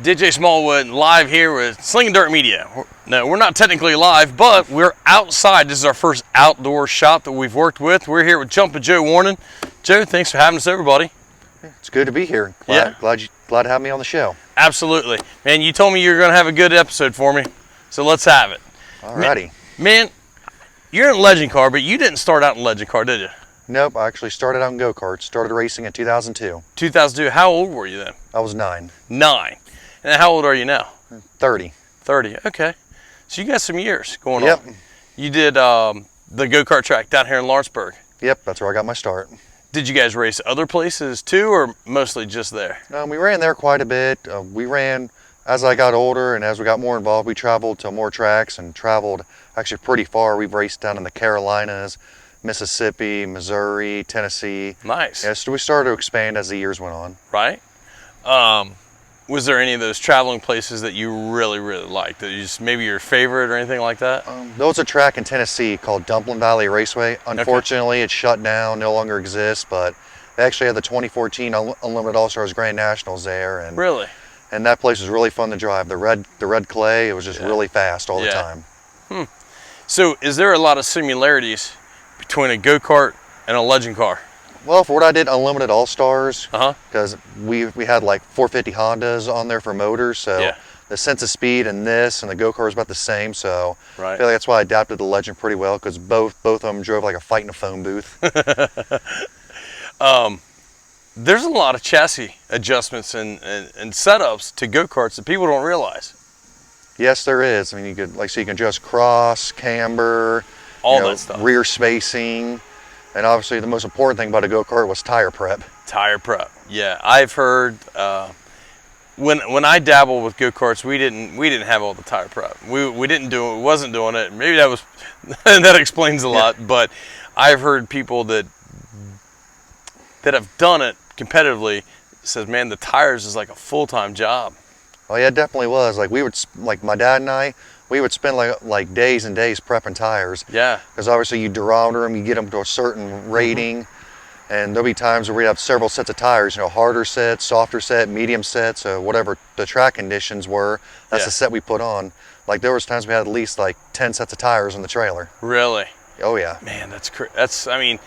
DJ Smallwood live here with Slingin Dirt Media. No, we're not technically live, but we're outside. This is our first outdoor shop that we've worked with. We're here with Jumpin' Joe Warning. Joe, thanks for having us over, buddy. It's good to be here. Glad to have me on the show. Absolutely. Man, you told me you were going to have a good episode for me, so let's have it. Alrighty. Man, you're in Legend Car, but you didn't start out in Legend Car, did you? Nope, I actually started out in go-karts. Started racing in 2002. 2002. How old were you then? I was 9. 9. And how old are you now? 30. 30. Okay. So you got some years going Yep. on. You did the go-kart track down here in Lawrenceburg. Yep, that's where I got my start. Did you guys race other places too, or mostly just there? We ran there quite a bit. We ran as I got older, and as we got more involved, we traveled to more tracks and traveled actually pretty far. We've raced down in the Carolinas, Mississippi, Missouri, Tennessee. Nice. Yeah, so we started to expand as the years went on. Right. Was there any of those traveling places that you really liked? That you just maybe your favorite or anything like that? There was a track in Tennessee called Dumpin Valley Raceway. Unfortunately, It's shut down, no longer exists, but they actually had the 2014 Unlimited All-Stars Grand Nationals there. And really? And that place was really fun to drive. The red clay, it was just really fast all the time. So is there a lot of similarities between a go-kart and a Legend Car? Well, for what I did, Unlimited All-Stars, because we had like 450 Hondas on there for motors, so the sense of speed in this and the go-kart was about the same, so I feel like that's why I adapted the Legend pretty well, because both of them drove like a fight in a phone booth. There's a lot of chassis adjustments and setups to go-karts that people don't realize. Yes, there is. I mean, you can adjust cross, camber, all that stuff, rear spacing. And obviously the most important thing about a go-kart was tire prep. Tire prep, yeah. I've heard when I dabbled with go-karts, we didn't have all the tire prep. We wasn't doing it. Maybe that was that explains a lot. But I've heard people that have done it competitively says, man, the tires is like a full-time job. Oh yeah, it definitely was. Like my dad and I, we would spend like days and days prepping tires. Yeah. Because obviously you durometer them, you get them to a certain rating, and there'll be times where we have several sets of tires, harder set, softer set, medium set, so whatever the track conditions were, that's the set we put on. Like there was times we had at least like 10 sets of tires in the trailer. Really? Oh yeah. Man, I mean,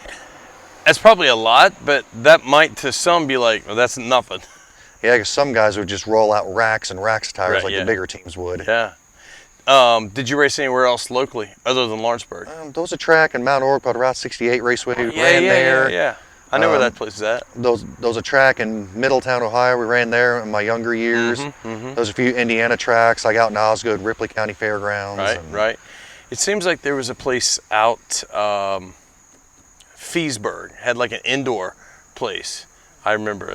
that's probably a lot, but that might to some be like, well, that's nothing. Yeah, because some guys would just roll out racks and racks of tires the bigger teams would. Yeah. Did you race anywhere else locally other than Lawrenceburg? There was a track in Mount Orab called Route 68 Raceway. We ran there. Yeah. I know where that place is at. There was a track in Middletown, Ohio. We ran there in my younger years. There was a few Indiana tracks, like out in Osgood, Ripley County Fairgrounds. Right. It seems like there was a place out Feesburg, had like an indoor place. I remember.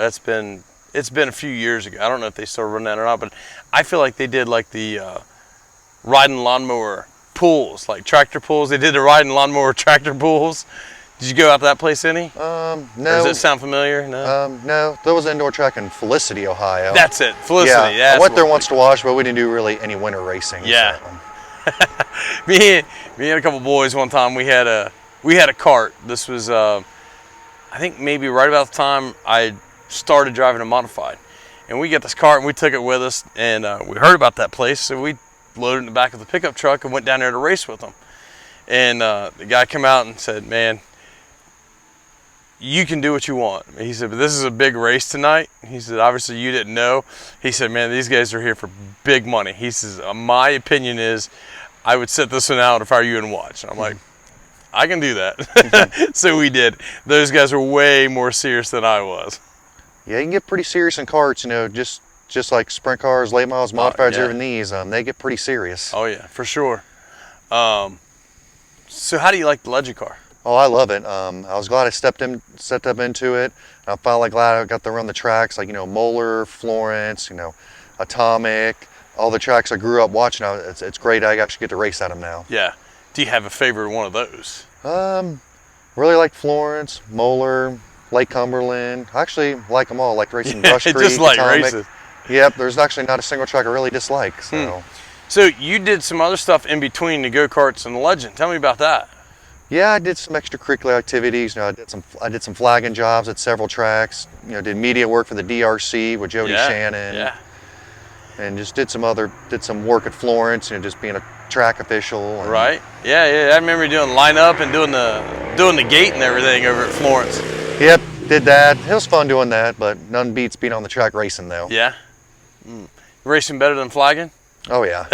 It's been a few years ago. I don't know if they still run that or not, but I feel like they did like the riding lawnmower pools, like tractor pools. They did the riding lawnmower tractor pools. Did you go out to that place any? No. Or does it sound familiar? No. No. There was an indoor track in Felicity, Ohio. That's it. Felicity. Yeah. I went there once to watch, but we didn't do really any winter racing. Yeah. So. me and a couple boys one time, we had a cart. This was I think maybe right about the time I started driving a modified, and we get this cart and we took it with us, and we heard about that place, so we loaded it in the back of the pickup truck and went down there to race with them. And the guy came out and said, man, you can do what you want. He said, but this is a big race tonight. He said, obviously you didn't know. He said, man, these guys are here for big money. He says, my opinion is I would sit this one out if I were you and watch. And I'm like, I can do that. So we did. Those guys were way more serious than I was. Yeah, you can get pretty serious in karts, just like sprint cars, late models, modifieds, even these, they get pretty serious. Oh yeah, for sure. So how do you like the Legend Car? Oh, I love it. I was glad I stepped up into it. I'm finally glad I got to run the tracks like, Moeller, Florence, Atomic, all the tracks I grew up watching. It's great I actually get to race at them now. Yeah. Do you have a favorite one of those? Really like Florence, Moeller, Lake Cumberland. I actually like them all. I like racing Brush Creek, just like Atomic. races. Yep, there's actually not a single track I really dislike. So. So you did some other stuff in between the go-karts and the Legend. Tell me about that. Yeah, I did some extracurricular activities. I did some flagging jobs at several tracks. Did media work for the DRC with Jody Shannon. Yeah. and just did some work at Florence, just being a track official. And, right. Yeah. I remember doing lineup and doing the gate and everything over at Florence. Yep, did that. It was fun doing that, but none beats being on the track racing though. Yeah. Racing better than flagging? Oh yeah.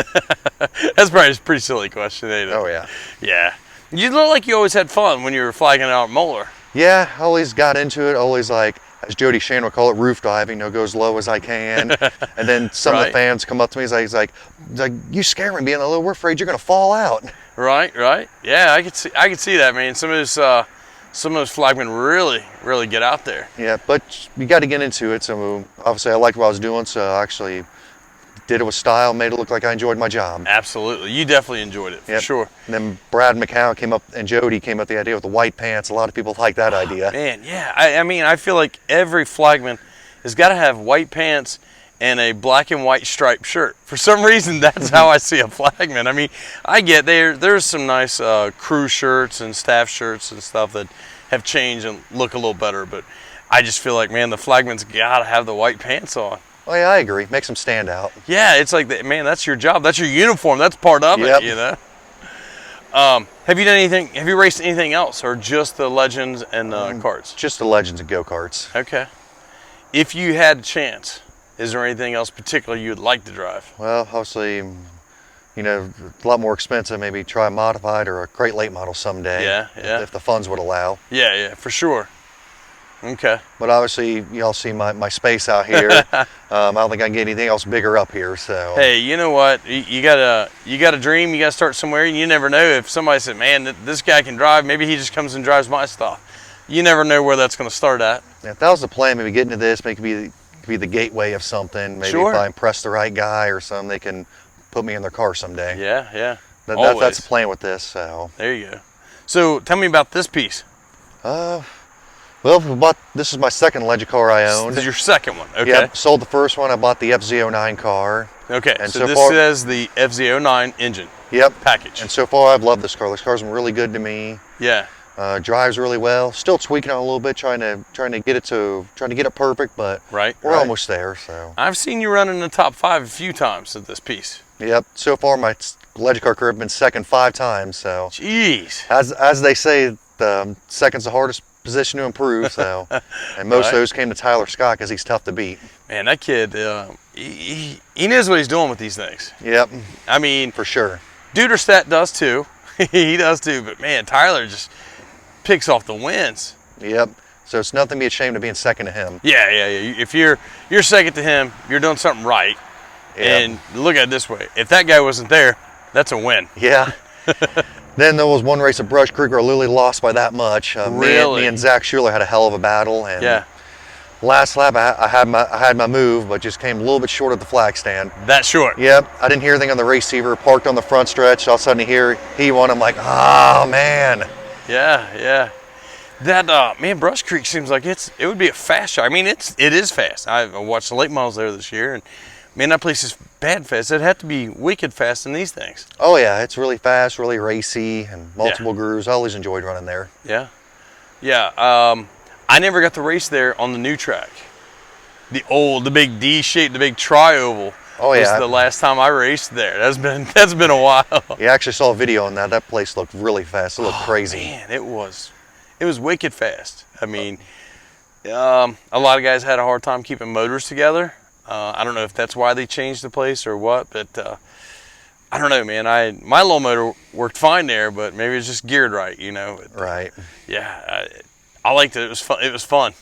That's probably a pretty silly question, ain't it? Oh yeah. Yeah. You look like you always had fun when you were flagging out at Moeller. Yeah, I always got into it. Always, like, as Jody Shane would call it, roof diving. Go as low as I can. And then some of the fans come up to me. He's like, you scare me being a little. We're afraid you're gonna fall out. Right. Yeah, I could see that, man. Some of those flagmen really get out there. Yeah, but you got to get into it. So obviously, I liked what I was doing. So I actually did it with style, made it look like I enjoyed my job. Absolutely, you definitely enjoyed it for sure. And then Brad McCown came up, and Jody came up with the idea with the white pants. A lot of people like that idea. Man, yeah. I mean, I feel like every flagman has got to have white pants and a black and white striped shirt. For some reason, that's how I see a flagman. I mean, I get there's some nice crew shirts and staff shirts and stuff that have changed and look a little better, but I just feel like, man, the flagman's got to have the white pants on. Oh yeah, I agree. Makes them stand out. Yeah, it's like, man, that's your job. That's your uniform. That's part of it, you know? Have you done anything, have you raced anything else, or just the Legends and the karts? Just the Legends and go-karts. Okay. If you had a chance, is there anything else particular you would like to drive? Well, obviously, a lot more expensive. Maybe try a modified or a crate late model someday. Yeah. If the funds would allow. Yeah, for sure. Okay. But obviously, y'all see my space out here. I don't think I can get anything else bigger up here. So. Hey, you know what? You got a dream. You got to start somewhere, and you never know if somebody said, "Man, this guy can drive." Maybe he just comes and drives my stuff. You never know where that's going to start at. Yeah, if that was the plan, maybe get into this, maybe be the gateway of something. Maybe if I impress the right guy or something, they can put me in their car someday. Yeah. That's the plan with this. So. There you go. So tell me about this piece. Well, this is my second Legend car I owned. This is your second one, okay. Yep, sold the first one. I bought the FZ09 car. Okay, and so this is the FZ09 engine package. And so far, I've loved this car. This car's been really good to me. Yeah. Drives really well. Still tweaking it a little bit, trying to get it perfect, but we're almost there. So I've seen you run in the top 5 a few times at this piece. Yep. So far, my Legend car career has been second 5 times. So. Jeez. As they say, the second's the hardest position to improve, so and most of those came to Tyler Scott because he's tough to beat. Man, that kid, he knows what he's doing with these things. Yep. I mean, for sure. Duderstadt does too. He does too, but man, Tyler just picks off the wins. Yep. So it's nothing to be ashamed of being second to him. Yeah. If you're second to him, you're doing something right. Yep. And look at it this way: if that guy wasn't there, that's a win. Yeah. Then there was one race at Brush Creek where Lily lost by that much. Really? Me and Zach Schuler had a hell of a battle. And last lap, I had my move, but just came a little bit short of the flag stand. That short? Yep. I didn't hear anything on the receiver. Parked on the front stretch. All of a sudden, he won. I'm like, oh man. Yeah. That man, Brush Creek seems like it would be a fast shot. I mean, it is fast. I watched the late models there this year, and man, that place is bad fast. It'd have to be wicked fast in these things. Oh yeah, it's really fast, really racy, and multiple grooves. I always enjoyed running there. Yeah. I never got to race there on the new track. The big D shape, the big tri-oval. Oh yeah. Was the last time I raced there. That's been a while. Yeah, I actually saw a video on that. That place looked really fast. It looked crazy. Man, it was wicked fast. I mean, a lot of guys had a hard time keeping motors together. I don't know if that's why they changed the place or what, but I don't know, man. My low motor worked fine there, but maybe it's just geared right, you know. Right. Yeah, I liked it. It was fun. It was fun.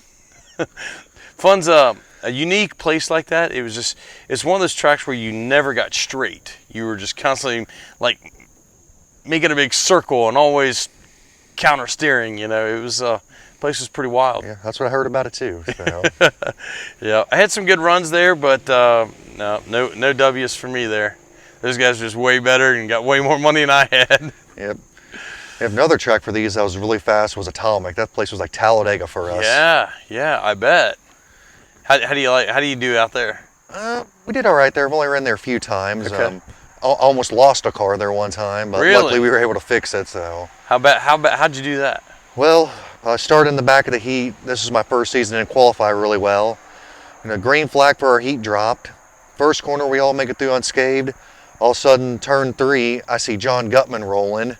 Fun's a unique place like that. It's one of those tracks where you never got straight. You were just constantly like making a big circle and always counter steering. You know, it was. Place was pretty wild. Yeah, that's what I heard about it too. So. Yeah, I had some good runs there, but no W's for me there. Those guys are just way better and got way more money than I had. Yep. Another track for these that was really fast was Atomic. That place was like Talladega for us. Yeah, I bet. How do you do out there? We did all right there. I've only ran there a few times. Okay. Almost lost a car there one time, but luckily we were able to fix it. So. How'd you do that? Well, I started in the back of the heat. This is my first season and qualified really well. Green flag for our heat dropped. First corner, we all make it through unscathed. All of a sudden, turn 3, I see John Gutman rolling.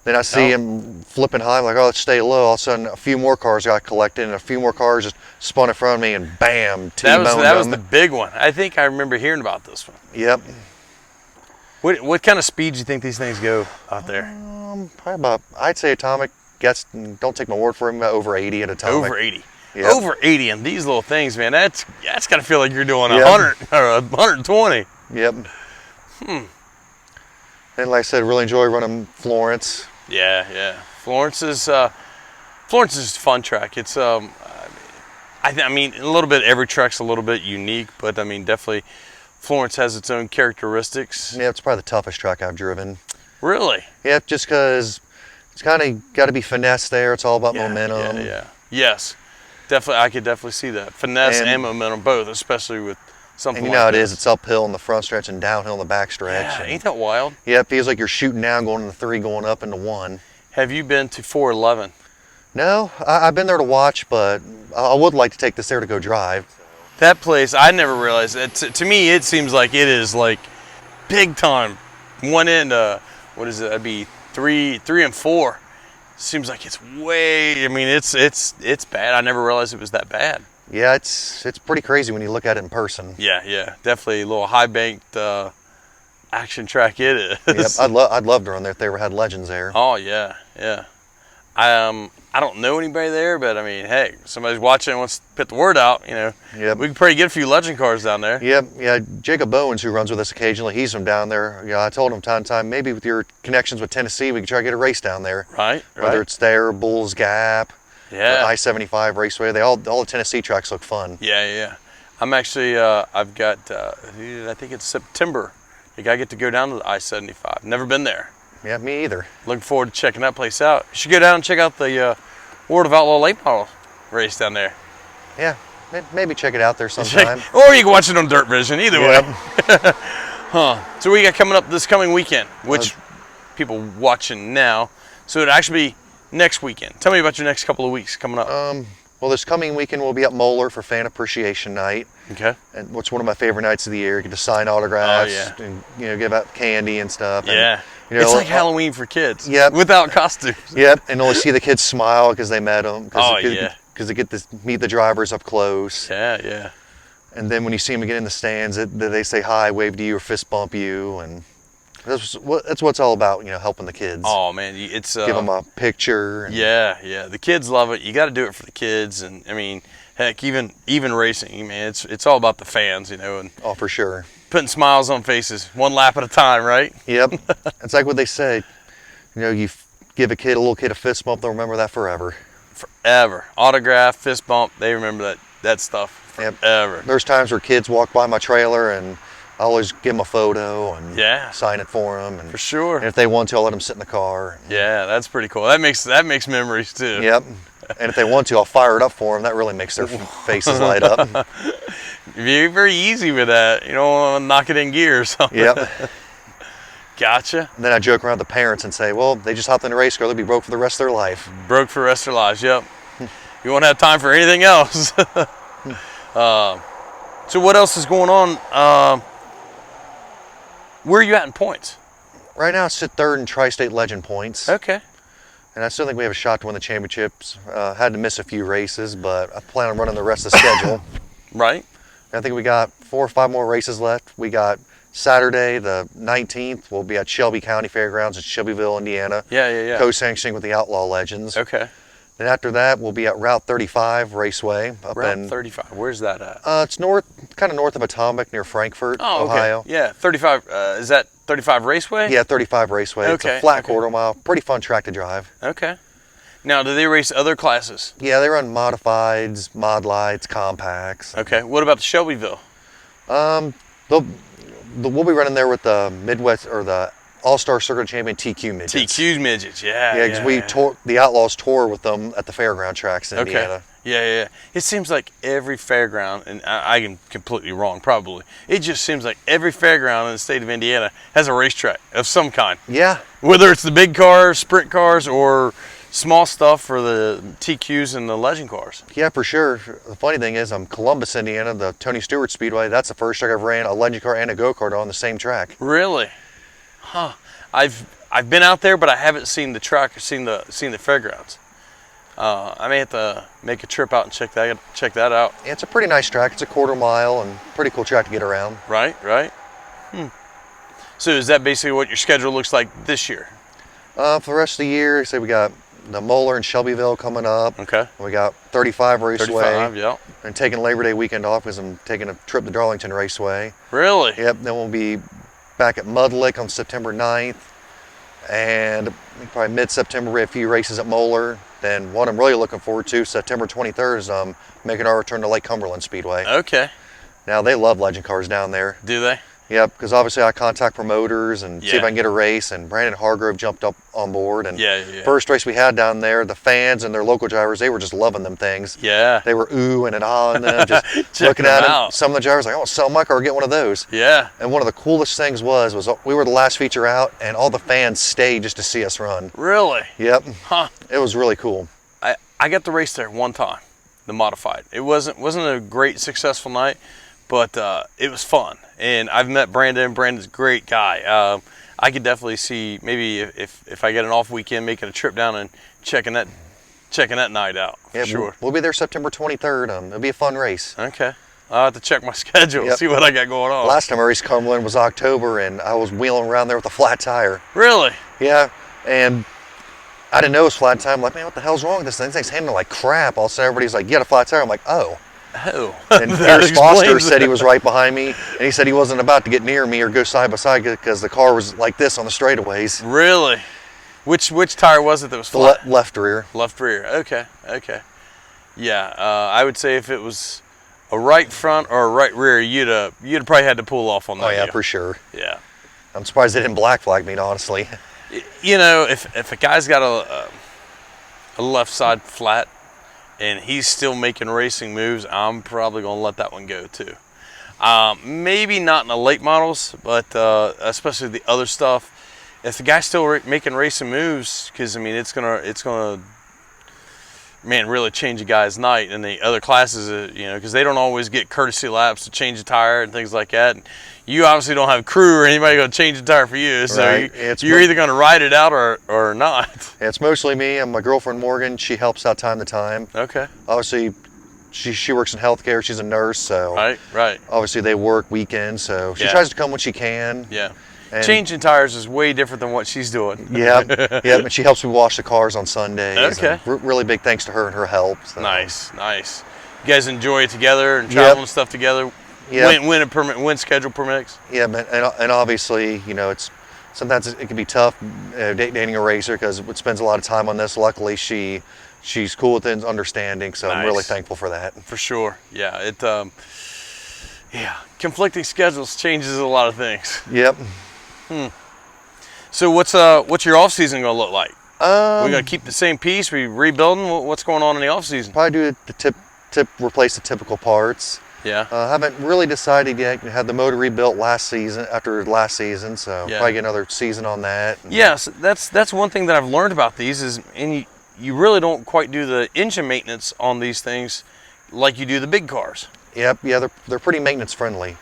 Then I see him flipping high. I'm like, oh, let's stay low. All of a sudden, a few more cars got collected, and a few more cars just spun in front of me, and bam, T-boned them. That was the big one. I think I remember hearing about this one. Yep. What kind of speed do you think these things go out there? Probably about, I'd say atomic, don't take my word for it, about over 80 at atomic. Over 80. Yep. Over 80 in these little things, man. That's got to feel like you're doing 100 or 120. Yep. And like I said, really enjoy running Florence. Yeah. Florence is a fun track. It's I mean a little bit, every track's a little bit unique, but I mean definitely Florence has its own characteristics. Yeah, it's probably the toughest track I've driven. Really? Yep, just because it's kind of got to be finesse there. It's all about momentum. Yeah. Yes. Definitely, I could definitely see that. Finesse and momentum both, especially with something and like how it this. is. It's uphill in the front stretch and downhill in the back stretch. Yeah, ain't that wild? Yeah, it feels like you're shooting down, going into 3, going up into 1. Have you been to 411? No, I've been there to watch, but I would like to take this there to go drive. That place, I never realized that. To me, it seems like it is like big time. One end, what is it? That'd be 3 and 4. Seems like it's way. I mean, it's bad. I never realized it was that bad. Yeah, it's pretty crazy when you look at it in person. Yeah, definitely a little high banked action track. It is. Yep, I'd love to run there if they ever had legends there. Oh yeah. I don't know anybody there, but I mean, hey, somebody's watching and wants to put the word out, you know. Yep. We could probably get a few legend cars down there. Yep, yeah. Jacob Bowens, who runs with us occasionally, he's from down there. Yeah, I told him time to time, maybe with your connections with Tennessee, we could try to get a race down there. Right. Whether it's there, Bulls Gap, I-75 Raceway, all the Tennessee tracks look fun. Yeah. I'm actually, I've got, I think it's September. I get to go down to the I-75. Never been there. Yeah, me either. Looking forward to checking that place out. You should go down and check out the World of Outlaw late model race down there. Yeah, maybe check it out there sometime. Or you can watch it on Dirt Vision, either way. So what you got coming up this coming weekend, which people watching now, so it'd actually be next weekend. Tell me about your next couple of weeks coming up. Well, this coming weekend we'll be at Moeller for Fan Appreciation Night. Okay. And what's one of my favorite nights of the year. You get to sign autographs and give out candy and stuff. Yeah. And, it's like Halloween for kids. Yep. Without costumes. Yep. And only see the kids smile because they met them. Yeah. Because they get to meet the drivers up close. Yeah. And then when you see them again in the stands, they say hi, wave to you, or fist bump you, and that's what it's all about. Helping the kids. Oh man, it's give them a picture. Yeah. The kids love it. You got to do it for the kids, and I mean, heck, even racing, man, it's all about the fans, And oh, for sure. Putting smiles on faces, one lap at a time, right? Yep. It's like what they say. You give a little kid a fist bump, they'll remember that forever. Forever. Autograph, fist bump, they remember that stuff forever. Yep. There's times where kids walk by my trailer and I always give them a photo and sign it for them. And, for sure. And if they want to, I'll let them sit in the car. Yeah, that's pretty cool. That makes memories too. Yep. And if they want to, I'll fire it up for them. That really makes their faces light up. Very, very easy with that. You don't want to knock it in gear or something. Yep. Gotcha. And then I joke around with the parents and say, well, they just hopped in a race car. They'll be broke for the rest of their life. Broke for the rest of their lives, yep. You won't have time for anything else. So what else is going on? Where are you at in points? Right now, I sit third in Tri-State Legend points. Okay. And I still think we have a shot to win the championships. Had to miss a few races, but I plan on running the rest of the schedule. Right. I think we got 4 or 5 more races left. We got Saturday, the 19th, we'll be at Shelby County Fairgrounds in Shelbyville, Indiana. Yeah. Co-sanctioning with the Outlaw Legends. Okay. Then after that, we'll be at Route 35 Raceway. Route 35, where's that at? It's kind of north of Atomic, near Frankfort, Ohio. Yeah, 35, is that 35 Raceway? Yeah, 35 Raceway. Okay. It's a flat quarter mile, pretty fun track to drive. Okay. Now, do they race other classes? Yeah, they run modifieds, mod lights, compacts. Okay, what about the Shelbyville? We'll be running there with the Midwest, or the All-Star Circuit Champion TQ midgets. TQ midgets, yeah. Yeah, because the Outlaws tour with them at the fairground tracks in Indiana. Yeah. It seems like every fairground, and I am completely wrong, probably. It just seems like every fairground in the state of Indiana has a racetrack of some kind. Yeah. Whether it's the big cars, sprint cars, or small stuff for the TQs and the legend cars. Yeah, for sure. The funny thing is, Columbus, Indiana, the Tony Stewart Speedway. That's the first track I've ran a legend car and a go-kart on the same track. Really? Huh. I've been out there, but I haven't seen the track or seen the fairgrounds. I may have to make a trip out and check that out. Yeah, it's a pretty nice track. It's a quarter mile and pretty cool track to get around. Right. So is that basically what your schedule looks like this year? For the rest of the year, say we got the Moeller in Shelbyville coming up. Okay. We got 35 Raceway. 35, yeah. And taking Labor Day weekend off because I'm taking a trip to Darlington Raceway. Really? Yep. Then we'll be back at Mudlick on September 9th. And probably mid-September, we have a few races at Moeller. Then what I'm really looking forward to, September 23rd, is making our return to Lake Cumberland Speedway. Okay. Now, they love legend cars down there. Do they? Yep, because obviously I contact promoters and see if I can get a race, and Brandon Hargrove jumped up on board. And first race we had down there, the fans and their local drivers, they were just loving them things. Yeah. They were oohing and ahhing them, just looking at them. Some of the drivers like, oh, sell my car, get one of those. Yeah. And one of the coolest things was we were the last feature out, and all the fans stayed just to see us run. Really? Yep. Huh. It was really cool. I got to race there one time, the modified. It wasn't a great successful night, but it was fun. And I've met Brandon. Brandon's a great guy. I could definitely see maybe if I get an off weekend, making a trip down and checking that night out. For sure. We'll be there September 23rd. It'll be a fun race. Okay. I'll have to check my schedule, see what I got going on. Last time I raced Cumberland was October, and I was wheeling around there with a flat tire. Really? Yeah. And I didn't know it was flat tire. I'm like, man, what the hell's wrong with this thing? This thing's handling like crap. All of a sudden, everybody's like, you got a flat tire. I'm like, oh. And Harris Foster said he was right behind me, and he said he wasn't about to get near me or go side by side because the car was like this on the straightaways. Really? Which tire was it that was flat? Left rear. Left rear. Okay. Yeah, I would say if it was a right front or a right rear, you'd probably had to pull off on that. Oh yeah, for sure. Yeah. I'm surprised they didn't black flag me, honestly. You know, if a guy's got a left side flat and he's still making racing moves, I'm probably going to let that one go too. Maybe not in the late models, but especially the other stuff. If the guy's still making racing moves, because I mean it's gonna really change a guy's night in the other classes, because they don't always get courtesy laps to change the tire and things like that. And you obviously don't have a crew or anybody going to change the tire for you, so you're either going to ride it out or not. It's mostly me and my girlfriend Morgan. She helps out time to time. Okay. Obviously, she works in healthcare. She's a nurse, so right. Obviously, they work weekends, so she tries to come when she can. Yeah. And changing tires is way different than what she's doing. Yeah, and she helps me wash the cars on Sundays. Okay. Really big thanks to her and her help. So. Nice. You guys enjoy it together and travel and stuff together. Yeah. When schedule permits. Yeah, and obviously, sometimes it can be tough dating a racer because it spends a lot of time on this. Luckily, she's cool with it and understanding, so I'm really thankful for that. For sure. Yeah. Conflicting schedules changes a lot of things. Yep. So what's your off season gonna look like? We gonna keep the same piece? We rebuilding? What's going on in the off season? Probably do the replace the typical parts. Yeah. Haven't really decided yet. Had the motor rebuilt after last season, so probably get another season on that. Yes, that's one thing that I've learned about these is, and you really don't quite do the engine maintenance on these things like you do the big cars. Yep. Yeah, they're pretty maintenance friendly.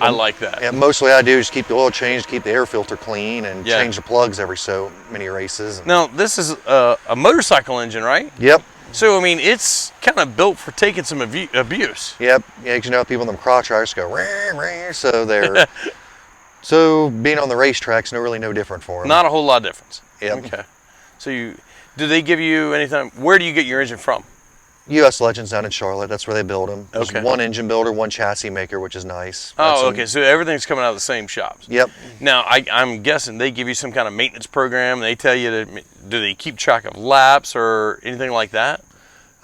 I like that. Yeah, mostly I do is keep the oil changed, keep the air filter clean, and change the plugs every so many races. Now, this is a motorcycle engine, right? Yep. So, I mean, it's kind of built for taking some abuse. Yep. Yeah, because people in them crotch tires go, rah, rah, so they're... So, being on the racetrack's no different for them. Not a whole lot of difference. Yep. Okay. So, do they give you anything? Where do you get your engine from? U.S. Legends down in Charlotte. That's where they build them. There's Okay. one engine builder, one chassis maker, which is nice. Okay. So everything's coming out of the same shops. Yep. Now, I'm guessing they give you some kind of maintenance program. And they tell you do they keep track of laps or anything like that?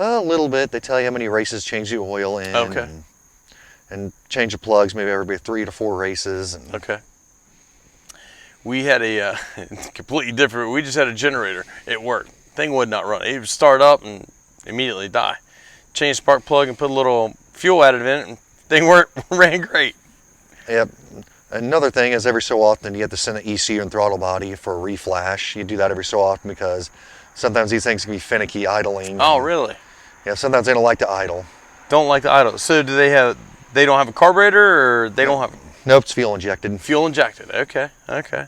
A little bit. They tell you how many races change the oil in. Okay. And change the plugs maybe every 3 to 4 races. Okay. We had a completely different. We just had a generator. It worked. Thing would not run. It would start up and immediately die. Change spark plug and put a little fuel additive in it, and thing ran great. Yep. Another thing is every so often you have to send the ECU and throttle body for a reflash. You do that every so often because Sometimes these things can be finicky idling. Oh, really? Yeah, sometimes they don't like to idle. Don't like the idle. So do they have? They don't have a carburetor, or they don't have Nope, it's fuel injected. fuel injected? Okay, okay.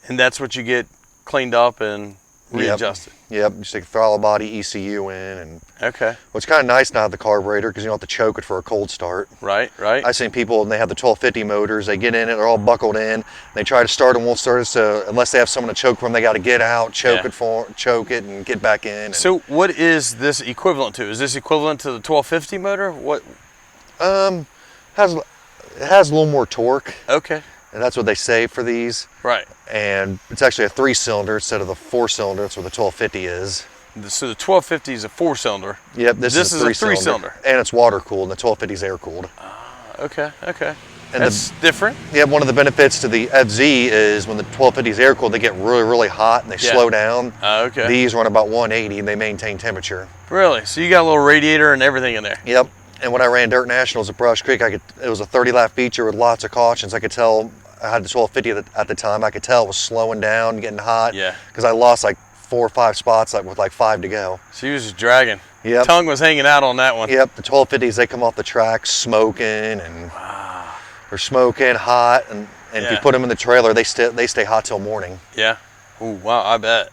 And that's what you get cleaned up and readjusted. Yep, just take the throttle body ECU in, and Okay. what's kind of nice now with the carburetor because you don't have to choke it for a cold start. Right, right. I've seen people and they have the 1250 motors. They get in it, they're all buckled in. They try to start and won't start it. So unless they have someone to choke for them, they got to get out, choke it, and get back in. And, So what is this equivalent to? Is this equivalent to the 1250 motor? What? has it has a little more torque, Okay. and that's what they say for these. Right. And it's actually a 3-cylinder instead of the 4-cylinder. That's where the 1250 is. So the 1250 is a 4-cylinder. Yep, this is a 3-cylinder. And it's water cooled, and the 1250 is air cooled. Okay, okay. And that's different. Yeah, one of the benefits to the FZ is when the 1250 is air cooled, they get really, really hot and they slow down. Okay. These run about 180 and they maintain temperature. Really? So you got a little radiator and everything in there? Yep. And when I ran Dirt Nationals at Brush Creek, it was a 30-lap feature with lots of cautions. I could tell, I had the 1250 at the time, I could tell it was slowing down, getting hot. Yeah. Because I lost like 4 or 5 spots with like 5 to go. So he was just dragging. Yep. Tongue was hanging out on that one. Yep, the 1250s, they come off the track smoking and they're smoking hot. And if you put them in the trailer, they stay hot till morning. Yeah. Ooh, wow, I bet.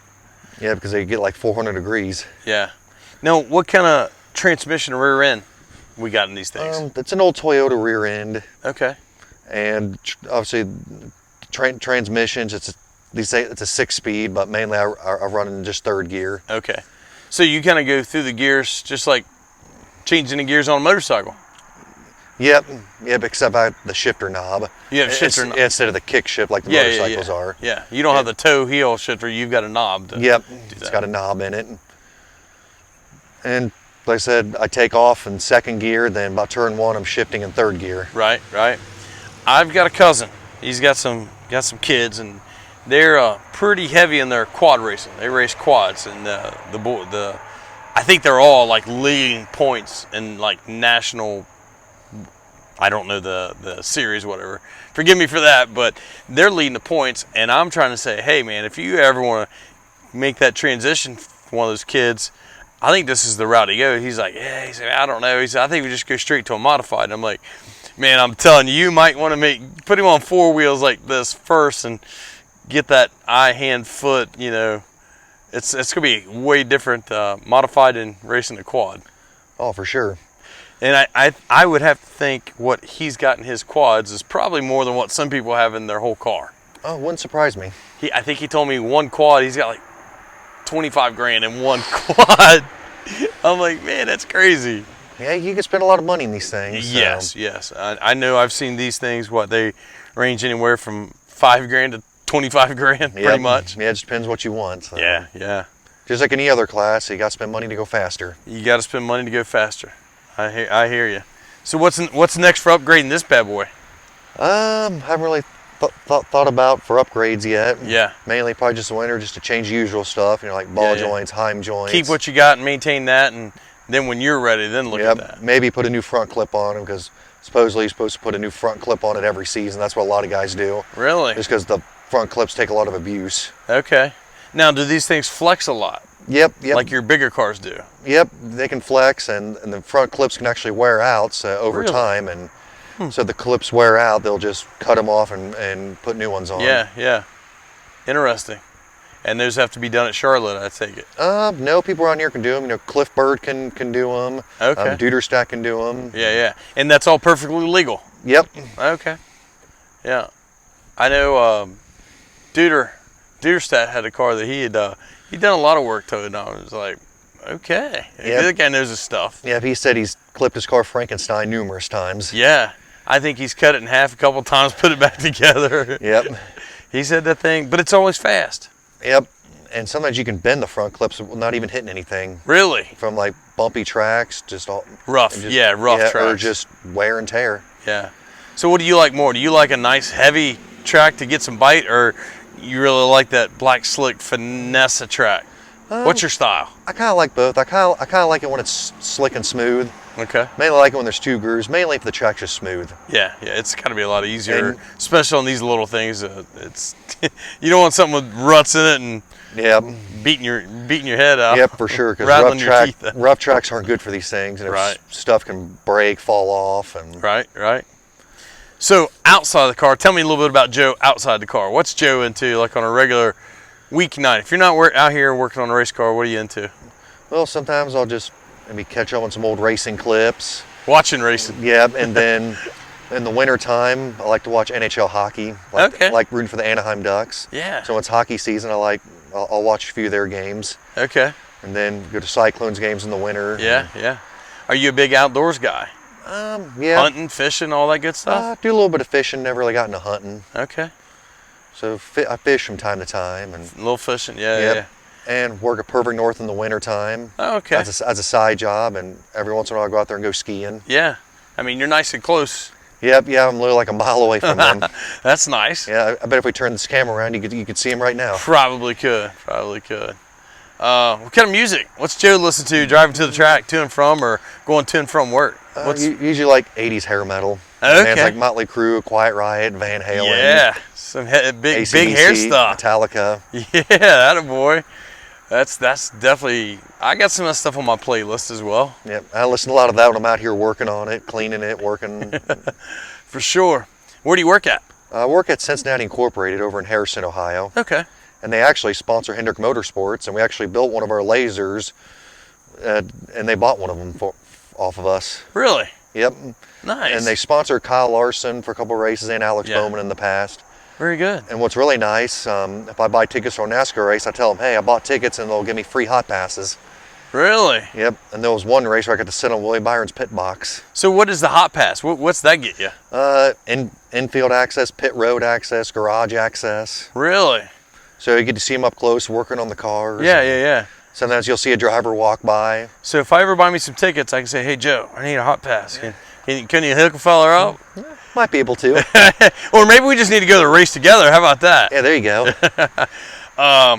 Yeah, because they get like 400 degrees. Yeah. Now, what kind of transmission rear end we got in these things? It's an old Toyota rear end. Okay. And obviously, transmissions, it's a 6-speed, but mainly I run in just 3rd gear. Okay. So you kind of go through the gears just like changing the gears on a motorcycle? Yep, except I have the shifter knob. You have shifter knob? Instead of the kick shift like the motorcycles are. Yeah, you don't have the toe heel shifter, you've got a knob. Yep, it's got a knob in it. And like I said, I take off in 2nd gear, then about turn 1, I'm shifting in 3rd gear. Right, right. I've got a cousin. He's got some kids, and they're pretty heavy in their quad racing. They race quads, and I think they're all like leading points in like national. I don't know the series, whatever. Forgive me for that, but they're leading the points, and I'm trying to say, hey man, if you ever want to make that transition for one of those kids, I think this is the route to go. He's like, yeah. He said, I don't know. He said, I think we just go straight to a modified. And I'm like, man, I'm telling you, you might want to put him on 4 wheels like this first and get that eye, hand, foot. You know, it's gonna be way different modified and racing a quad. Oh, for sure. And I would have to think what he's got in his quads is probably more than what some people have in their whole car. Oh, wouldn't surprise me. I think he told me one quad, he's got like 25 grand in one quad. I'm like, man, that's crazy. Yeah, you can spend a lot of money in these things. So. Yes. I know I've seen these things, they range anywhere from 5 grand to 25 grand, pretty much. Yeah, it just depends what you want. So. Yeah. Just like any other class, you got to spend money to go faster. You got to spend money to go faster. I hear you. So what's next for upgrading this bad boy? Haven't really thought about for upgrades yet. Yeah. Mainly probably just the winter, just to change the usual stuff, like ball joints, heim joints. Keep what you got and maintain that, and then when you're ready, then look at that. Maybe put a new front clip on them, because supposedly you're supposed to put a new front clip on it every season. That's what a lot of guys do. Really? Just because the front clips take a lot of abuse. Okay. Now, do these things flex a lot? Yep. Like your bigger cars do? Yep, they can flex, and the front clips can actually wear out over time, and so the clips wear out, they'll just cut them off and put new ones on. Yeah. Interesting. And those have to be done at Charlotte, I take it? No, people around here can do them. Cliff Bird can do them. Okay. Duderstadt can do them. Yeah. And that's all perfectly legal? Yep. Okay. Yeah. I know Duderstadt had a car that he'd done a lot of work to it, and I was like, okay. Yep. That guy knows his stuff. Yeah, he said he's clipped his car Frankenstein numerous times. Yeah. I think he's cut it in half a couple times, put it back together. Yep. He said that thing, but it's always fast. Yep. And sometimes you can bend the front clips not even hitting anything. Really? From like bumpy tracks, just all rough. Rough tracks. Or just wear and tear. Yeah. So what do you like more? Do you like a nice heavy track to get some bite, or you really like that black slick finesse track? What's your style? I kind of like both. I kind of like it when it's slick and smooth. Okay. Mainly like it when there's 2 grooves. Mainly if the track's just smooth. Yeah. It's got to be a lot easier, especially on these little things. It's You don't want something with ruts in it and Yep. beating your head out. Yep, for sure. Because Rattling your teeth out. rough tracks aren't good for these things, and Right. stuff can break, fall off, and Right. So outside the car, tell me a little bit about Joe outside the car. What's Joe into, like on a regular weeknight? If you're not out here working on a race car, what are you into? well, sometimes I'll just maybe catch up on some old racing clips. Watching racing. Yep, and then in the winter time, I like to watch NHL hockey. Okay. Like rooting for the Anaheim Ducks. Yeah. So when it's hockey season, I'll watch a few of their games, Okay. and then go to Cyclones games in the winter. Yeah. Are you a big outdoors guy? Yeah. Hunting, fishing, all that good stuff? Do a little bit of fishing. Never really got into hunting. Okay. So I fish from time to time, and A little fishing, yeah. Yep. and work at Perfect North in the winter time. Oh, okay. As a side job, and every once in a while I go out there and go skiing. Yeah. I mean, you're nice and close. Yep, yeah, I'm literally like a mile away from them. That's nice. Yeah, I bet if we turn this camera around, you could see him right now. Probably could. What kind of music? What's Joe listen to driving to the track, to and from, or going to and from work? Usually like 80s hair metal. Okay. Bands like Motley Crue, Quiet Riot, Van Halen. Yeah, some big AC/DC, hair stuff. Metallica. Yeah, attaboy. That's definitely. I got some of that stuff on my playlist as well. Yep, I listen to a lot of that when I'm out here working on it, cleaning it, working. For sure. Where do you work at? I work at Cincinnati Incorporated over in Harrison, Ohio. Okay. And they actually sponsor Hendrick Motorsports, and we actually built one of our lasers, and they bought one of them off of us. Really? Yep. Nice. And they sponsored Kyle Larson for a couple of races and Alex Bowman in the past. Very good. And what's really nice, if I buy tickets for a NASCAR race, I tell them, hey, I bought tickets, and they'll give me free hot passes. Really? Yep. And there was one race where I got to sit on Willie Byron's pit box. So what is the hot pass? What's that get you? Infield access, pit road access, garage access. Really? So you get to see them up close working on the cars. Yeah. Sometimes you'll see a driver walk by. So if I ever buy me some tickets, I can say, hey, Joe, I need a hot pass. Can you hook a fella up? Might be able to. Or maybe we just need to go to the race together. How about that? Yeah, there you go. How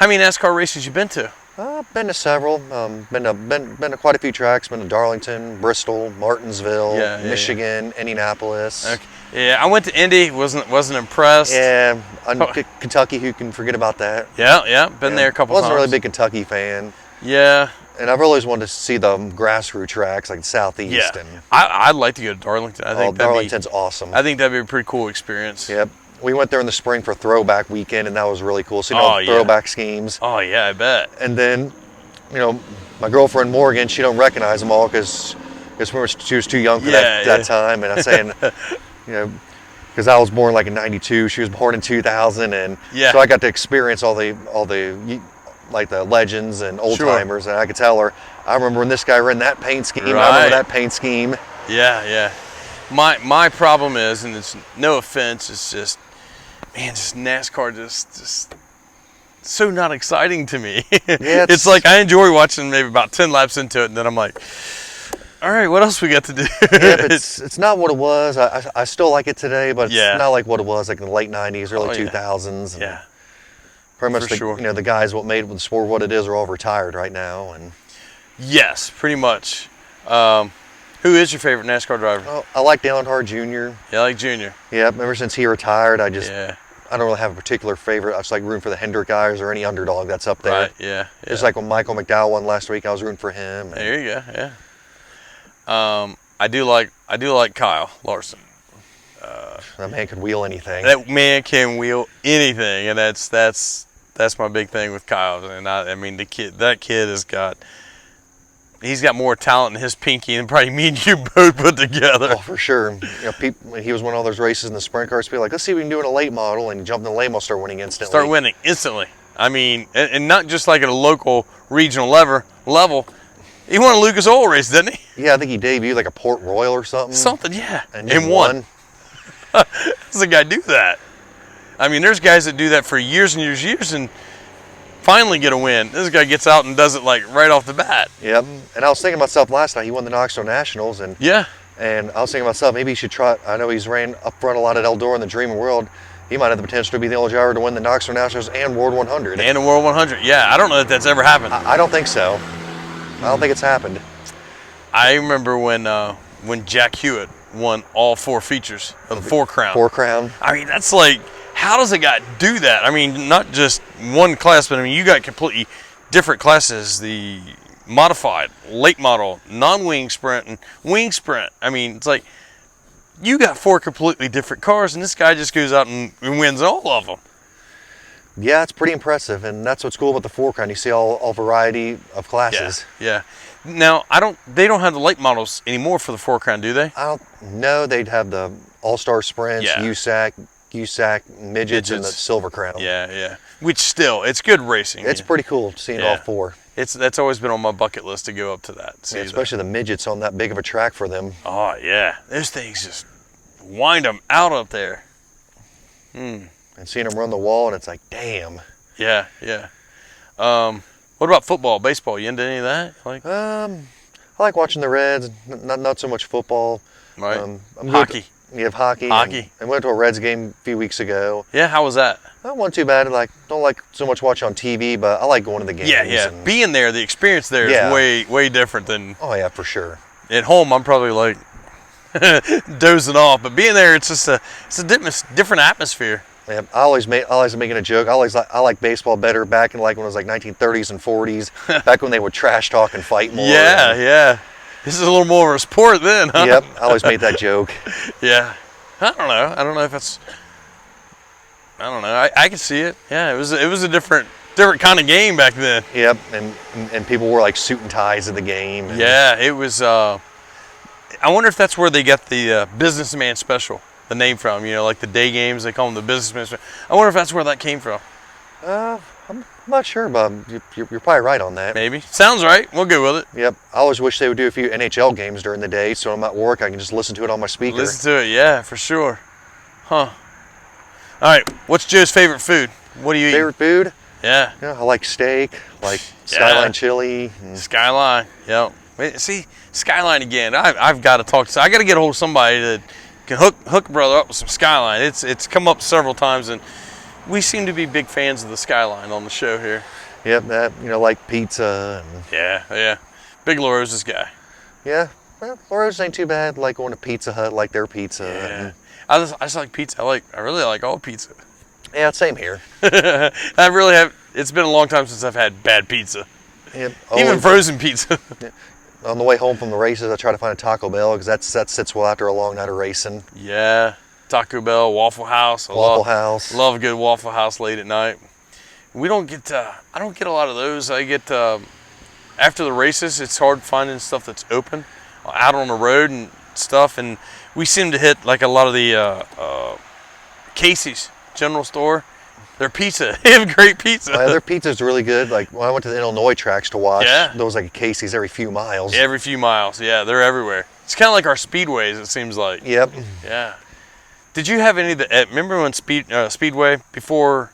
many NASCAR races you been to? I've been to several. Been to quite a few tracks. Been to Darlington, Bristol, Martinsville, Michigan, Indianapolis. Okay. Yeah, I went to Indy. Wasn't impressed. Yeah, Kentucky. Who can forget about that? Yeah. Been there a couple times. Wasn't a really big Kentucky fan. Yeah. And I've always wanted to see the grassroots tracks like Southeast. Yeah. And I'd like to go to Darlington. I think Darlington's awesome. I think that'd be a pretty cool experience. Yep. We went there in the spring for throwback weekend, and that was really cool. Seeing all the throwback schemes. Oh yeah, I bet. And then, my girlfriend Morgan, she don't recognize them all because she was too young for that time. And I'm saying, because I was born like in '92, she was born in 2000, and so I got to experience all the like the legends and old timers, and I could tell her, I remember when this guy ran that paint scheme. Right. I remember that paint scheme. Yeah. My problem is, and it's no offense, it's just NASCAR just so not exciting to me. Yeah, it's like I enjoy watching maybe about 10 laps into it, and then I'm like, all right, what else we got to do? Yeah, it's not what it was. I still like it today, but it's not like what it was like in the late '90s, early 2000s. Yeah. Pretty much the guys what made the sport what it is are all retired right now. And yes, pretty much. Who is your favorite NASCAR driver? Oh, I like Dale Earnhardt Jr. Yeah, I like Junior. Yeah, ever since he retired, I don't really have a particular favorite. I just like rooting for the Hendrick guys or any underdog that's up there. Right, yeah. Just like when Michael McDowell won last week, I was rooting for him. There you go, yeah. I do like Kyle Larson. That man can wheel anything. That man can wheel anything, and that's my big thing with Kyle. And I mean, that kid he's got more talent in his pinky than probably me and you both put together. Oh, for sure. He was winning all those races in the sprint cars. People like, let's see if we can do it in a late model, and jump in the late model, start winning instantly. I mean, and not just like at a local regional level. He won a Lucas Oil race, didn't he? Yeah, I think he debuted like a Port Royal or something. Something, yeah. And won. Does a guy do that? I mean, there's guys that do that for years and years, and finally get a win. This guy gets out and does it like right off the bat. Yep. And I was thinking to myself last night, he won the Knoxville Nationals, and and I was thinking to myself, maybe he should try. I know he's ran up front a lot at Eldora in the Dreaming World. He might have the potential to be the only driver to win the Knoxville Nationals and World 100. And the World 100. Yeah, I don't know that that's ever happened. I don't think so. I don't think it's happened. I remember when Jack Hewitt won all 4 features of the 4 Crown. 4 Crown. I mean, that's like how does a guy do that? I mean, not just one class, but I mean, you got completely different classes. The modified, late model, non-wing sprint, and wing sprint. I mean, it's like you got 4 completely different cars, and this guy just goes out and wins all of them. Yeah, it's pretty impressive, and that's what's cool about the foreground. You see all variety of classes. Yeah. Now, they don't have the late models anymore for the foreground, do they? I don't know. They'd have the All-Star Sprints, Yeah. USAC, midgets, and the Silver Crown. Yeah. Which still, it's good racing. It's pretty cool seeing all 4. That's always been on my bucket list to go up to that. See especially the midgets on that big of a track for them. Oh yeah, those things just wind them out up there. And seeing them run the wall, and it's like, damn. Yeah. What about football, baseball? You into any of that? Like, I like watching the Reds. Not so much football. right? Hockey. You have hockey. Hockey. I went to a Reds game a few weeks ago. Yeah, how was that? Not one too bad. Don't like so much watching on TV, but I like going to the games. Yeah. And, Being there, the experience there is way different than oh yeah, for sure. at home. I'm probably like dozing off, but being there, it's a different atmosphere. Yeah, I always making a joke. I like baseball better back in like when it was like 1930s and 40s, back when they would trash talk and fight more. Yeah. This is a little more of a sport then, huh? Yep, I always made that joke. Yeah. I don't know if that's. I don't know. I can see it. Yeah, it was a different kind of game back then. Yep, and people wore like suit and ties at the game. And Yeah, it was. I wonder if that's where they got the businessman special, the name from. You know, like the day games, they call them the businessman special. I wonder if that's where that came from. I'm not sure, but you're probably right on that. Maybe. Sounds right. We'll go with it. Yep, I always wish they would do a few NHL games during the day, so I'm at work, I can just listen to it on my speaker. Listen to it, yeah, for sure. Huh. All right, what's Joe's favorite food? What do you eat? Favorite food? Yeah. Yeah, I like steak, like Skyline chili. Skyline, yep. Wait, see, Skyline again. I've got to talk to. I got to get a hold of somebody that can hook brother up with some Skyline. It's come up several times, and we seem to be big fans of the Skyline on the show here. Yep, that like pizza. And, Yeah. Big LaRosa's guy. yeah, well, LaRosa's ain't too bad. Like going to Pizza Hut, like their pizza. Yeah. And, I just like pizza. I really like all pizza. yeah, same here. I really have. It's been a long time since I've had bad pizza. Yep, Even always- frozen pizza. On the way home from the races, I try to find a Taco Bell because that sits well after a long night of racing. Yeah. Taco Bell, Waffle House. Waffle House. Love a good Waffle House late at night. We don't get. I don't get a lot of those. I get after the races. It's hard finding stuff that's open out on the road and stuff. And we seem to hit like a lot of the Casey's General Store. Their pizza, they have great pizza. Their pizza's really good. Like when I went to the Illinois tracks to watch, Yeah. there was like a Casey's every few miles. Every few miles, yeah, they're everywhere. It's kind of like our speedways. It seems like. Yep. Yeah. Did you have any of the? Remember when Speedway before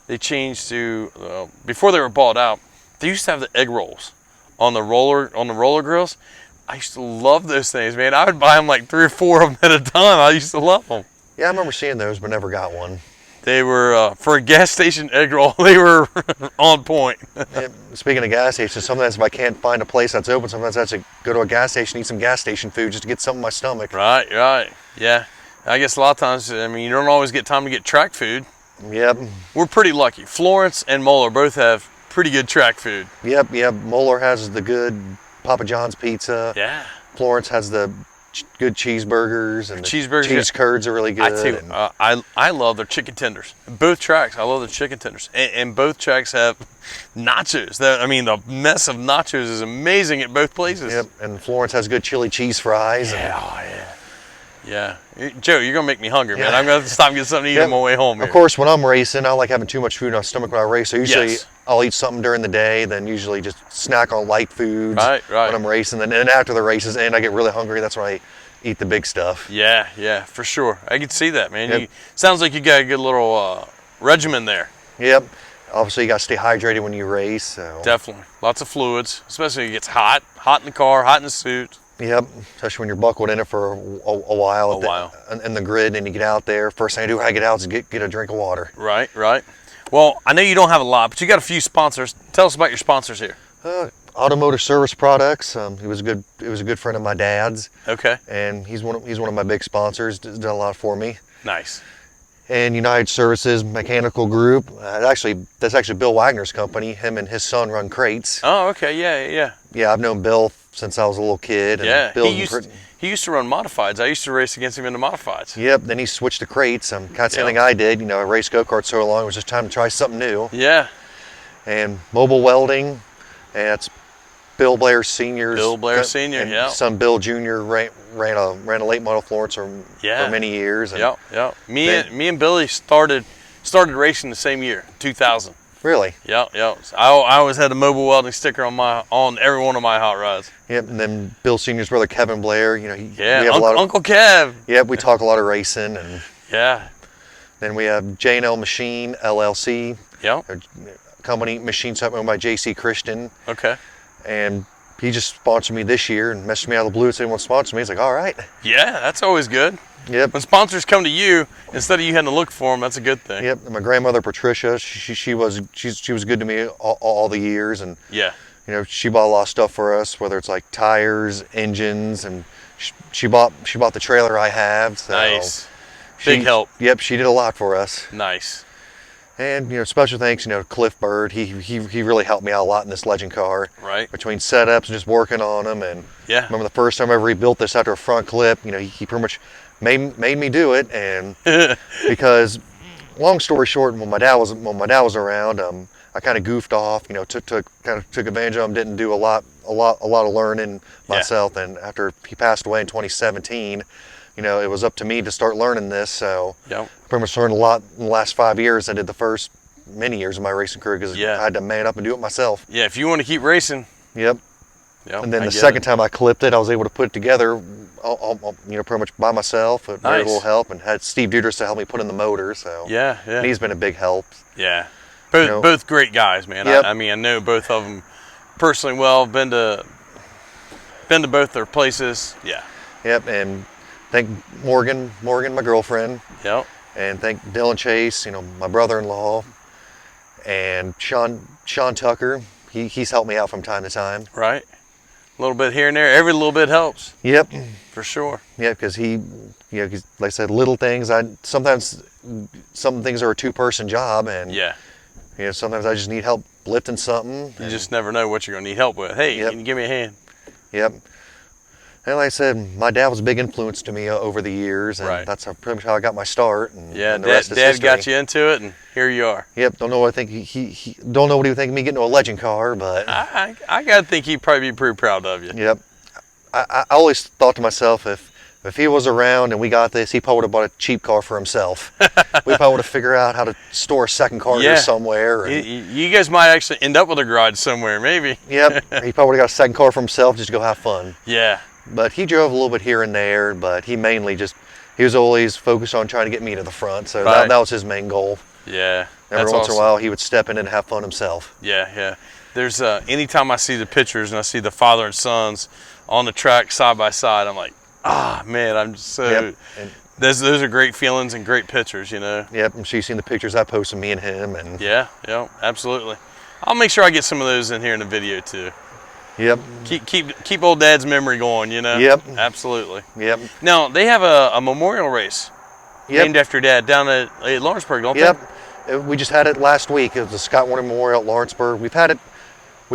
they changed to before they were bought out? They used to have the egg rolls on the roller grills. I used to love those things, man. I would buy them like 3 or 4 of them at a time. I used to love them. Yeah, I remember seeing those, but never got one. They were for a gas station egg roll. They were on point. Yeah, speaking of gas stations, sometimes if I can't find a place that's open, sometimes I have to go to a gas station, eat some gas station food just to get something in my stomach. Right. Yeah. I guess a lot of times, I mean, you don't always get time to get track food. Yep. We're pretty lucky. Florence and Moeller both have pretty good track food. Yep. Moeller has the good Papa John's pizza. Yeah. Florence has the good cheeseburgers, and the Cheeseburgers, cheese curds are really good. I tell you, I love their chicken tenders. Both tracks, I love their chicken tenders, and both tracks have nachos. I mean, the mess of nachos is amazing at both places. Yep, and Florence has good chili cheese fries. Yeah. Joe, you're gonna make me hungry, man. I'm gonna have to stop and get something to eat on my way home here. Of course, when I'm racing, I like having too much food in my stomach when I race. So usually I'll eat something during the day, then usually just snack on light foods right. when I'm racing. And then after the races end, I get really hungry. That's when I eat the big stuff. Yeah, for sure. I can see that, man. Yep. Sounds like you got a good little regimen there. Yep. Obviously, you got to stay hydrated when you race. So. Definitely. Lots of fluids, especially when it gets hot in the car, hot in the suit. Yep, especially when you're buckled in it for a while. In the grid, and you get out there. First thing I do when I get out is get a drink of water. Right. Well, I know you don't have a lot, but you got a few sponsors. Tell us about your sponsors here. Automotive Service Products. He was a good friend of my dad's. Okay. And he's one of my big sponsors. He's done a lot for me. Nice. and United Services Mechanical Group. That's actually Bill Wagner's company. Him and his son run crates. Oh, okay, yeah. Yeah, I've known Bill since I was a little kid. And Yeah, Bill he used to run modifieds. I used to race against him in the modifieds. Yep, then he switched to crates. Kind of the same thing I did. I raced go-karts so long, it was just time to try something new. Yeah. And mobile welding, and that's Bill Blair Sr.'s. Bill Blair Sr., and yeah. son Bill Jr. ran a late model Florence for many years. And Yep. Me and Billy started racing the same year, 2000. Really? Yep. I always had a mobile welding sticker on every one of my hot rods. Yep, and then Bill Sr.'s brother Kevin Blair, we have Uncle Kev. Yep, we talk a lot of racing. And yeah. Then we have J&L Machine, LLC. Yep. A company, machine shop owned by J.C. Christian. Okay. And he just sponsored me this year and messaged me out of the blue and said he wants to sponsor me. He's like, all right. Yeah, that's always good. Yep. When sponsors come to you instead of you having to look for them, that's a good thing. Yep. And my grandmother Patricia, she was good to me all the years, and yeah, she bought a lot of stuff for us, whether it's like tires, engines, and she bought the trailer I have. So nice. Big help. Yep. She did a lot for us. Nice. And special thanks, to Cliff Bird. He really helped me out a lot in this legend car. Right. Between setups and just working on them, and yeah. Remember the first time I ever rebuilt this after a front clip. He pretty much made me do it, and because long story short, when my dad was around, I kind of goofed off. Took advantage of him. Didn't do a lot of learning myself. And after he passed away in 2017. It was up to me to start learning this, so yep. I pretty much learned a lot in the last 5 years. I did the first many years of my racing career because I had to man up and do it myself. Yeah, if you want to keep racing. Yep. And then the second time I clipped it, I was able to put it together, pretty much by myself with very little help, and had Steve Duders to help me put in the motor. So yeah. And he's been a big help. Yeah. Both great guys, man. Yep. I know both of them personally well. Been to both their places. Yeah. Yep. And thank Morgan, my girlfriend. Yep. And thank Dylan Chase, my brother-in-law, and Sean Tucker. He's helped me out from time to time. Right. A little bit here and there. Every little bit helps. Yep. For sure. Yeah, because like I said, little things. Sometimes some things are a two-person job, and yeah. Sometimes I just need help lifting something. You just never know what you're gonna need help with. Hey, can you give me a hand? Yep. And like I said, my dad was a big influence to me over the years, and that's pretty much how I got my start. And, and the rest is Dad history. got you into it, and here you are. Yep. Don't know what I think he don't know what he would think of me getting into a legend car, but I gotta think he'd probably be pretty proud of you. Yep. I always thought to myself, if he was around and we got this, he probably would have bought a cheap car for himself. We probably would have figured out how to store a second car here somewhere. And, you guys might actually end up with a garage somewhere, maybe. Yep. He probably would have got a second car for himself just to go have fun. Yeah. But he drove a little bit here and there, but he was always focused on trying to get me to the front. So that was his main goal. Yeah. Every once in a while, he would step in and have fun himself. Yeah. There's anytime I see the pictures and I see the father and sons on the track side by side, I'm like, man, I'm just so. Yep. Those are great feelings and great pictures, Yep. I'm sure you've seen the pictures I post of me and him, and yeah, absolutely. I'll make sure I get some of those in here in the video too. Yep. Keep old Dad's memory going, Yep. Absolutely. Yep. Now they have a memorial race named after Dad down at Lawrenceburg, don't they? We just had it last week. It was the Scott Warner Memorial at Lawrenceburg. We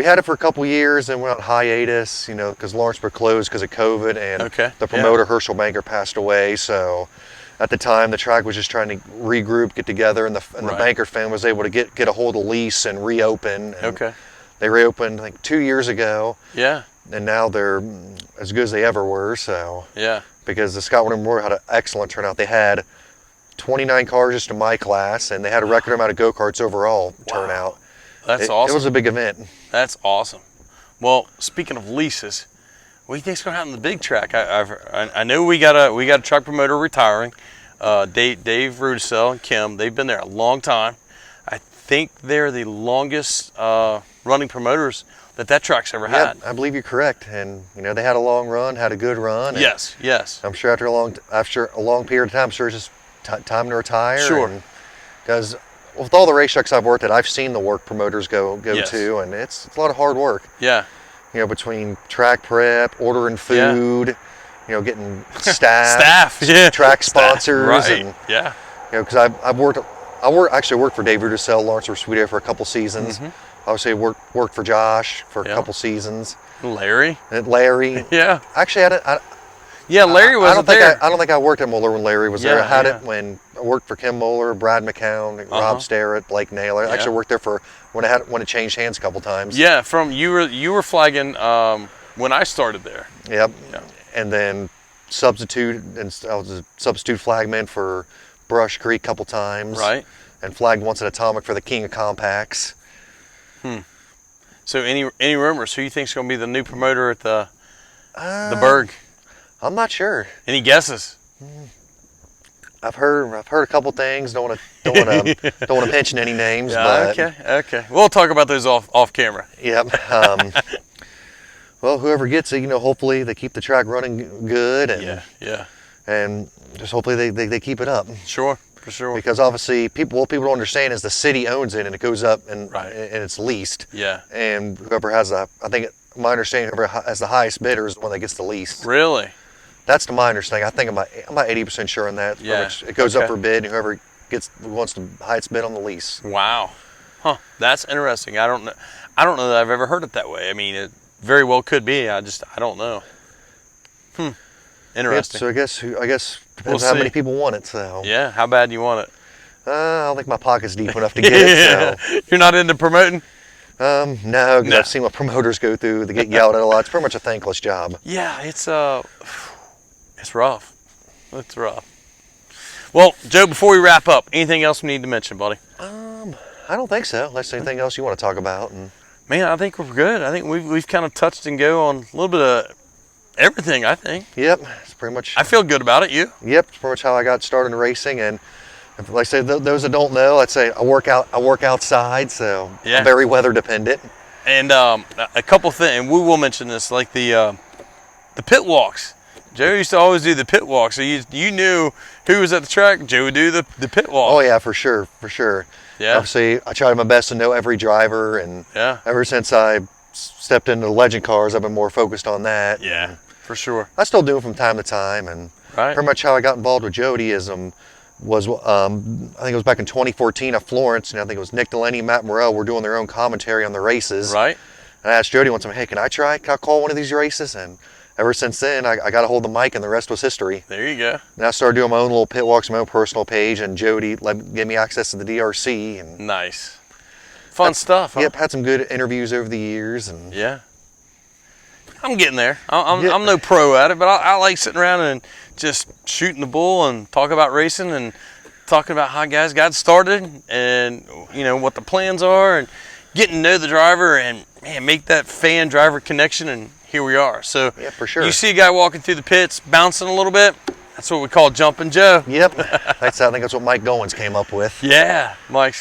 had it for a couple years and went on hiatus, because Lawrenceburg closed because of COVID, and the promoter Herschel Banker passed away. So at the time, the track was just trying to regroup, get together, and the Banker family was able to get a hold of the lease and reopen. And they reopened, I think, 2 years ago. Yeah. And now they're as good as they ever were. So yeah. Because the Scott Warner Memorial had an excellent turnout. They had 29 cars just in my class, and they had a record amount of go-karts overall turnout. That's awesome. It was a big event. That's awesome. Well, speaking of leases, what do you think's going to happen to the big track? I know we got a track promoter retiring. Dave Rudisell and Kim, they've been there a long time. I think they're the longest running promoters that track's ever had. I believe you're correct. And they had a long run, had a good run. And yes. I'm sure after a long period of time, I'm sure it's just time to retire. Sure. Because with all the racetracks I've worked at, I've seen the work promoters go to, and it's a lot of hard work. Yeah. Between track prep, ordering food, getting staff, track sponsors, right. and because actually worked for Dave Rudisell, Lawrence Sweet for a couple seasons. Obviously worked for Josh for a couple seasons. Larry. And Larry. Yeah. Actually, Larry wasn't there. I don't think I worked at Mueller when Larry was there. I had yeah. it when I worked for Kim Mueller, Brad McCown, Rob Starrett, Blake Naylor. I actually worked there for when it changed hands a couple times. Yeah, you were flagging when I started there. Yep. Yeah. And then I was a substitute flagman for Brush Creek a couple times. Right. And flagged once at Atomic for the King of Compacts. So any rumors? Who you think's going to be the new promoter at the Berg? I'm not sure. Any guesses? I've heard a couple things. Don't want to mention any names. Yeah, but, okay. We'll talk about those off camera. Yep. Well, whoever gets it, hopefully they keep the track running good, and and just hopefully they keep it up. Sure, for sure. Because obviously what people don't understand is the city owns it and it goes up and it's leased. Yeah. And whoever has my understanding, whoever has the highest bidder is the one that gets the lease. Really? That's to my understanding. I think I'm about 80% sure on that. Yeah. It goes up for bid, and whoever wants the highest bid on the lease. Wow. Huh. That's interesting. I don't know that I've ever heard it that way. I mean, it very well could be. I don't know. Interesting. So I guess depends how many people want it. So yeah. How bad do you want it? I don't think my pocket's deep enough to get it. So you're not into promoting? No, because I've seen what promoters go through. They get yelled at a lot. It's pretty much a thankless job. Yeah, it's rough. It's rough. Well, Joe, before we wrap up, anything else we need to mention, buddy? I don't think so. Unless anything else you want to talk about. Man, I think we're good. I think we've kind of touched and go on a little bit of everything, I think. Yep, it's pretty much. I feel good about it. You? Yep, it's pretty much how I got started in racing. And like I say, those that don't know, I'd say I work outside, so I'm very weather dependent. And a couple things, and we will mention this, like the pit walks. Joe used to always do the pit walk, so you knew who was at the track. Joe would do the pit walk. Oh yeah, for sure. Yeah. Obviously, I tried my best to know every driver, and ever since I stepped into the legend cars, I've been more focused on that. Yeah, for sure. I still do it from time to time, and pretty much how I got involved with Jody is I think it was back in 2014 at Florence, and I think it was Nick Delaney and Matt Morrell were doing their own commentary on the races. Right. And I asked Jody once, hey, can I call one of these races? And ever since then, I got a hold of the mic, and the rest was history. There you go. And I started doing my own little pit walks, my own personal page, and Jody gave me access to the DRC. And nice. Fun stuff, huh? Yep, had some good interviews over the years. And yeah. I'm getting there. I'm no pro at it, but I like sitting around and just shooting the bull and talking about racing and talking about how guys got started and what the plans are and getting to know the driver and make that fan-driver connection, and here we are. So yeah, for sure. You see a guy walking through the pits bouncing a little bit, that's what we call Jumpin' Joe. Yep. I think that's what Mike Goins came up with. Yeah,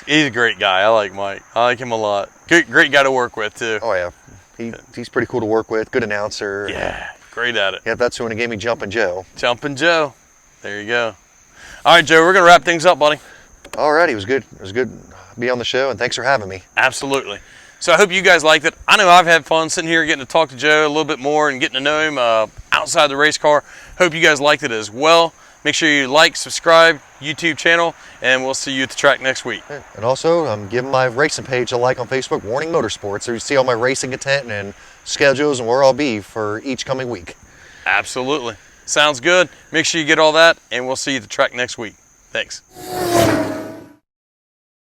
he's a great guy. I like Mike. I like him a lot. Great guy to work with too. Oh yeah. He's pretty cool to work with. Good announcer. Yeah, great at it. Yeah, that's who gave me Jumpin' Joe. Jumpin' Joe. There you go. All right, Joe, we're going to wrap things up, buddy. All right, it was good. It was good to be on the show, and thanks for having me. Absolutely. So I hope you guys liked it. I know I've had fun sitting here getting to talk to Joe a little bit more and getting to know him outside the race car. Hope you guys liked it as well. Make sure you like, subscribe, YouTube channel, and we'll see you at the track next week. And also, I'm giving my racing page a like on Facebook, Warning Motorsports, so you see all my racing content and schedules and where I'll be for each coming week. Absolutely. Sounds good. Make sure you get all that, and we'll see you at the track next week. Thanks.